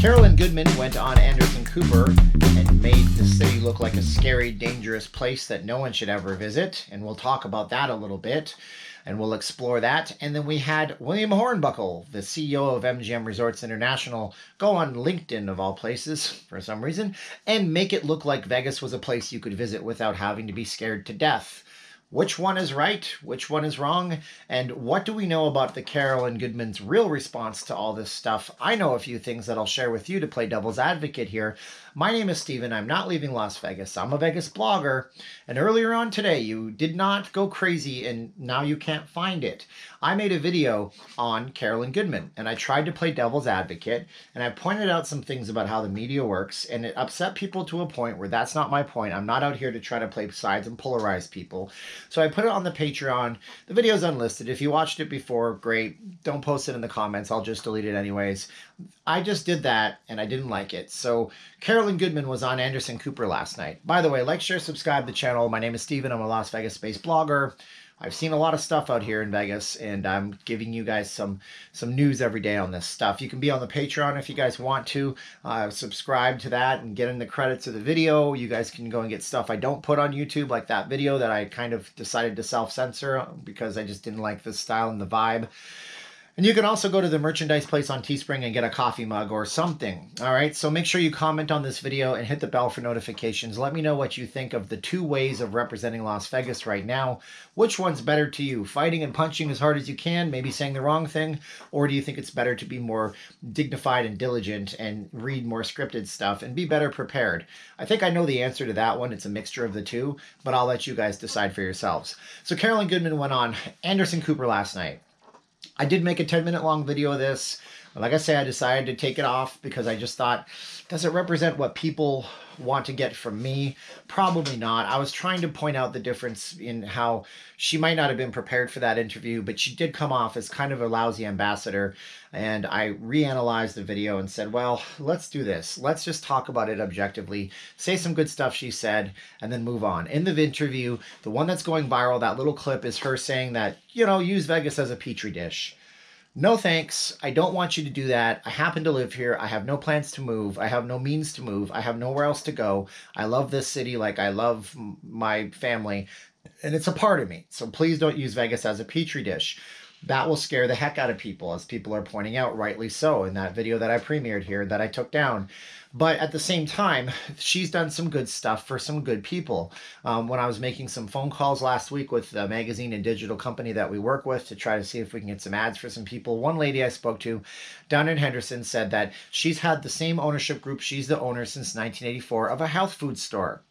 Carolyn Goodman went on Anderson Cooper and made the city look like a scary, dangerous place that no one should ever visit. And we'll talk about that a little bit and we'll explore that. And then we had William Hornbuckle, the CEO of MGM Resorts International, go on LinkedIn, of all places, for some reason, and make it look like Vegas was a place you could visit without having to be scared to death. Which one is right? Which one is wrong? And what do we know about the Carolyn Goodman's real response to all this stuff? I know a few things that I'll share with you to play devil's advocate here. My name is Steven. I'm not leaving Las Vegas. I'm a Vegas blogger. And earlier on today, you did not go crazy and now you can't find it. I made a video on Carolyn Goodman and I tried to play devil's advocate and I pointed out some things about how the media works and it upset people to a point where that's not my point. I'm not out here to try to play sides and polarize people. So I put it on the Patreon. The video's unlisted. If you watched it before, great. Don't post it in the comments. I'll just delete it anyways. I just did that and I didn't like it. So Carolyn Goodman was on Anderson Cooper last night. By the way, like, share, subscribe to the channel. My name is Steven. I'm a Las Vegas-based blogger. I've seen a lot of stuff out here in Vegas, and I'm giving you guys some news every day on this stuff. You can be on the Patreon if you guys want to. Subscribe to that and get in the credits of the video. You guys can go and get stuff I don't put on YouTube, like that video that I kind of decided to self-censor because I just didn't like the style and the vibe. And you can also go to the merchandise place on Teespring and get a coffee mug or something. All right, so make sure you comment on this video and hit the bell for notifications. Let me know what you think of the two ways of representing Las Vegas right now. Which one's better to you? Fighting and punching as hard as you can, maybe saying the wrong thing? Or do you think it's better to be more dignified and diligent and read more scripted stuff and be better prepared? I think I know the answer to that one. It's a mixture of the two, but I'll let you guys decide for yourselves. So Carolyn Goodman went on Anderson Cooper last night. I did make a 10-minute long video of this. Like I say, I decided to take it off because I just thought, does it represent what people want to get from me? Probably not. I was trying to point out the difference in how she might not have been prepared for that interview, but she did come off as kind of a lousy ambassador. And I reanalyzed the video and said, well, let's do this. Let's just talk about it objectively, say some good stuff she said, and then move on. In the interview, the one that's going viral, that little clip is her saying that, you know, use Vegas as a petri dish. No thanks. I don't want you to do that. I happen to live here. I have no plans to move. I have no means to move. I have nowhere else to go. I love this city like I love my family, and it's a part of me. So please don't use Vegas as a petri dish. That will scare the heck out of people, as people are pointing out, rightly so, in that video that I premiered here that I took down. But at the same time, she's done some good stuff for some good people. When I was making some phone calls last week with the magazine and digital company that we work with to try to see if we can get some ads for some people, one lady I spoke to down in Henderson said that she's had the same ownership group. She's the owner since 1984 of a health food store.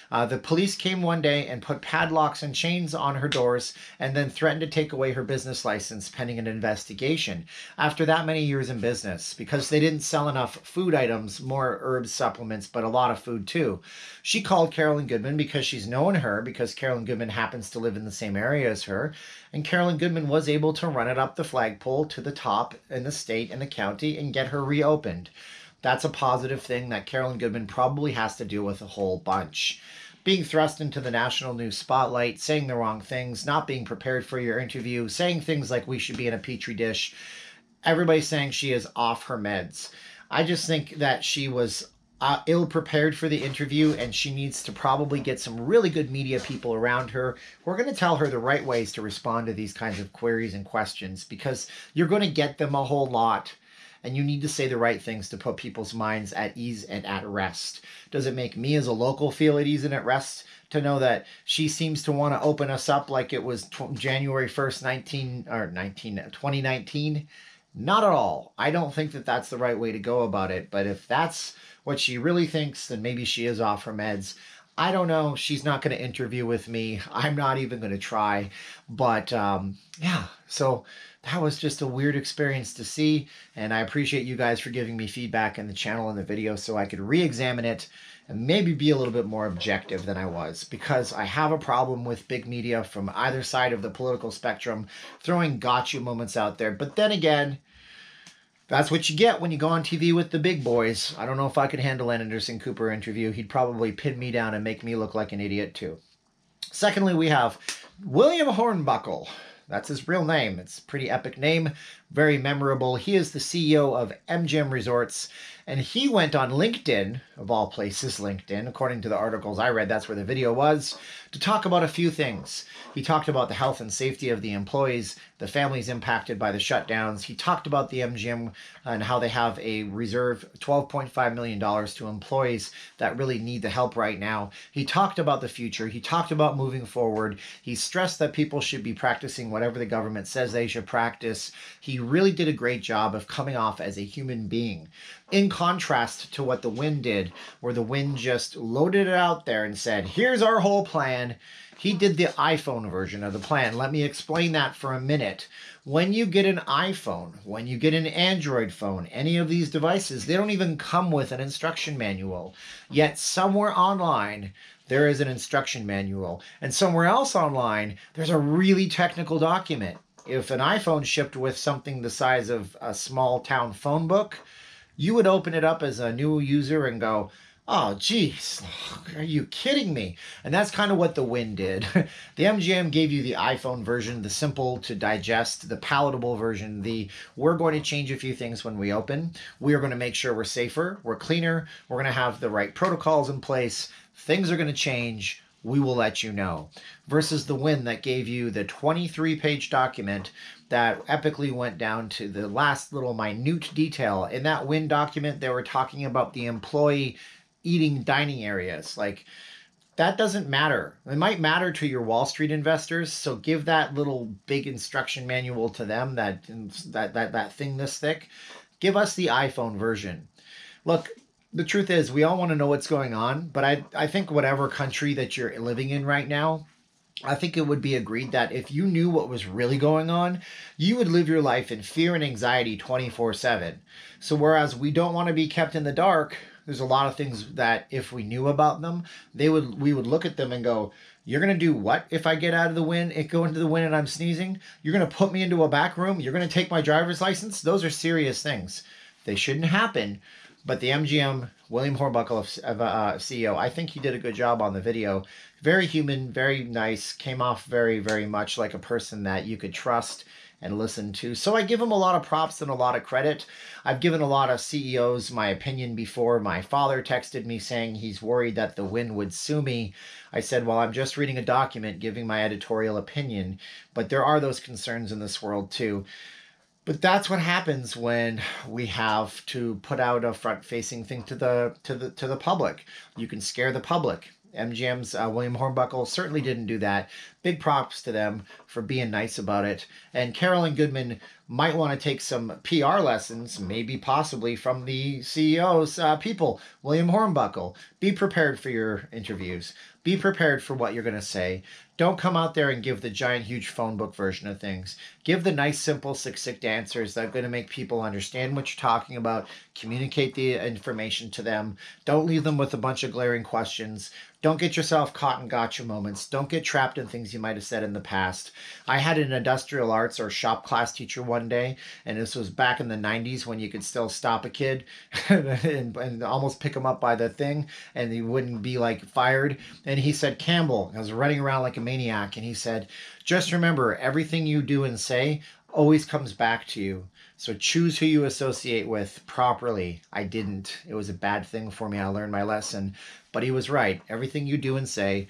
The police came one day and put padlocks and chains on her doors and then threatened to take away her business license pending an investigation. After that many years in business, because they didn't sell enough food items, more herbs, supplements, but a lot of food too. She called Carolyn Goodman because she's known her, because Carolyn Goodman happens to live in the same area as her. And Carolyn Goodman was able to run it up the flagpole to the top in the state and the county and get her reopened. That's a positive thing that Carolyn Goodman probably has to deal with a whole bunch. Being thrust into the national news spotlight, saying the wrong things, not being prepared for your interview, saying things like we should be in a petri dish. Everybody's saying she is off her meds. I just think that she was ill-prepared for the interview, and she needs to probably get some really good media people around her who are going to tell her the right ways to respond to these kinds of queries and questions, because you're going to get them a whole lot. And you need to say the right things to put people's minds at ease and at rest. Does it make me as a local feel at ease and at rest to know that she seems to want to open us up like it was January 1st, 2019? Not at all. I don't think that that's the right way to go about it. But if that's what she really thinks, then maybe she is off her meds. I don't know. She's not going to interview with me. I'm not even going to try. But yeah, so that was just a weird experience to see. And I appreciate you guys for giving me feedback in the channel and the video so I could re-examine it and maybe be a little bit more objective than I was. Because I have a problem with big media from either side of the political spectrum throwing gotcha moments out there. But then again, that's what you get when you go on TV with the big boys. I don't know if I could handle an Anderson Cooper interview. He'd probably pin me down and make me look like an idiot too. Secondly, we have William Hornbuckle. That's his real name. It's a pretty epic name, very memorable. He is the CEO of MGM Resorts, And he went on LinkedIn, of all places, LinkedIn, according to the articles I read, that's where the video was, to talk about a few things. He talked about the health and safety of the employees, the families impacted by the shutdowns. He talked about the MGM and how they have a reserve $12.5 million to employees that really need the help right now. He talked about the future. He talked about moving forward. He stressed that people should be practicing whatever the government says they should practice. He really did a great job of coming off as a human being. In contrast to what the Wind did, where the Wind just loaded it out there and said, here's our whole plan. He did the iPhone version of the plan. Let me explain that for a minute. When you get an iPhone, when you get an Android phone, any of these devices, they don't even come with an instruction manual. Yet somewhere online, there is an instruction manual. And somewhere else online, there's a really technical document. If an iPhone shipped with something the size of a small town phone book, you would open it up as a new user and go, oh, geez, are you kidding me? And that's kind of what the Wind did. The MGM gave you the iPhone version, the simple to digest, the palatable version, we're going to change a few things when we open. We are going to make sure we're safer, we're cleaner, we're going to have the right protocols in place. Things are going to change. We will let you know. Versus the Wind that gave you the 23-page document that epically went down to the last little minute detail. In that Wind document, they were talking about the employee eating dining areas. Like, that doesn't matter. It might matter to your Wall Street investors, so give that little big instruction manual to them, that thing this thick. Give us the iPhone version. Look, the truth is, we all want to know what's going on, but I think whatever country that you're living in right now, I think it would be agreed that if you knew what was really going on, you would live your life in fear and anxiety 24/7. So whereas we don't want to be kept in the dark, there's a lot of things that if we knew about them, we would look at them and go, you're going to do what if I get out of the Wind, go into the Wind and I'm sneezing? You're going to put me into a back room? You're going to take my driver's license? Those are serious things. They shouldn't happen. But the MGM, William Hornbuckle, CEO, I think he did a good job on the video. Very human, very nice, came off very, very much like a person that you could trust and listen to. So I give him a lot of props and a lot of credit. I've given a lot of CEOs my opinion before. My father texted me saying he's worried that the Wind would sue me. I said, well, I'm just reading a document giving my editorial opinion, but there are those concerns in this world too. But that's what happens when we have to put out a front-facing thing to the public. You can scare the public. MGM's William Hornbuckle certainly didn't do that. Big props to them for being nice about it. And Carolyn Goodman might want to take some PR lessons, maybe possibly from the CEO's people. William Hornbuckle, be prepared for your interviews. Be prepared for what you're going to say. Don't come out there and give the giant, huge phone book version of things. Give the nice, simple, succinct answers that are going to make people understand what you're talking about. Communicate the information to them. Don't leave them with a bunch of glaring questions. Don't get yourself caught in gotcha moments. Don't get trapped in things you might have said in the past. I had an industrial arts or shop class teacher one day, and this was back in the 90s when you could still stop a kid and almost pick him up by the thing, and he wouldn't be like fired. And he said, Campbell, I was running around like a maniac, and he said, just remember, everything you do and say always comes back to you. So choose who you associate with properly. I didn't. It was a bad thing for me. I learned my lesson. But he was right. Everything you do and say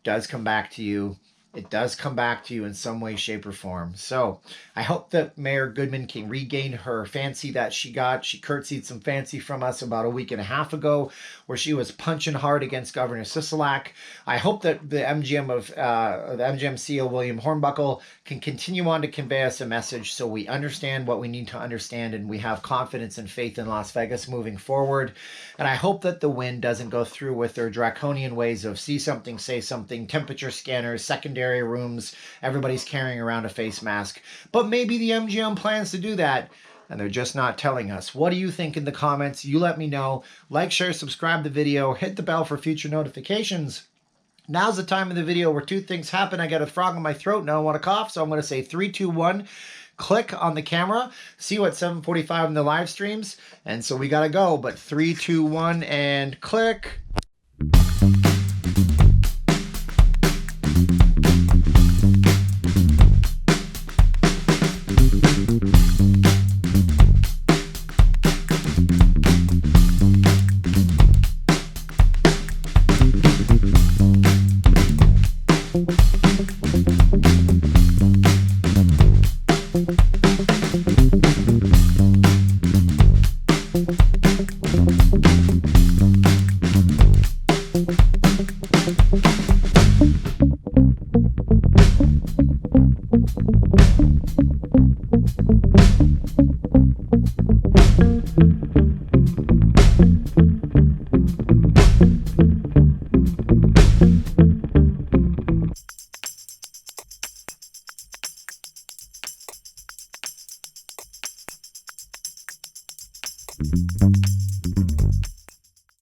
does come back to you. It does come back to you in some way, shape, or form. So I hope that Mayor Goodman can regain her fancy that she got. She curtsied some fancy from us about a week and a half ago, where she was punching hard against Governor Sisolak. I hope that the MGM CEO William Hornbuckle can continue on to convey us a message so we understand what we need to understand and we have confidence and faith in Las Vegas moving forward. And I hope that the Wind doesn't go through with their draconian ways of see something, say something, temperature scanners, secondary rooms, everybody's carrying around a face mask. But maybe the MGM plans to do that, and they're just not telling us. What do you think in the comments? You let me know. Like, share, subscribe the video, hit the bell for future notifications. Now's the time of the video where two things happen. I got a frog in my throat, now I want to cough, so I'm going to say 3, 2, 1. Click on the camera, see you at 7:45 in the live streams, and so we got to go, but 3, 2, 1, and click.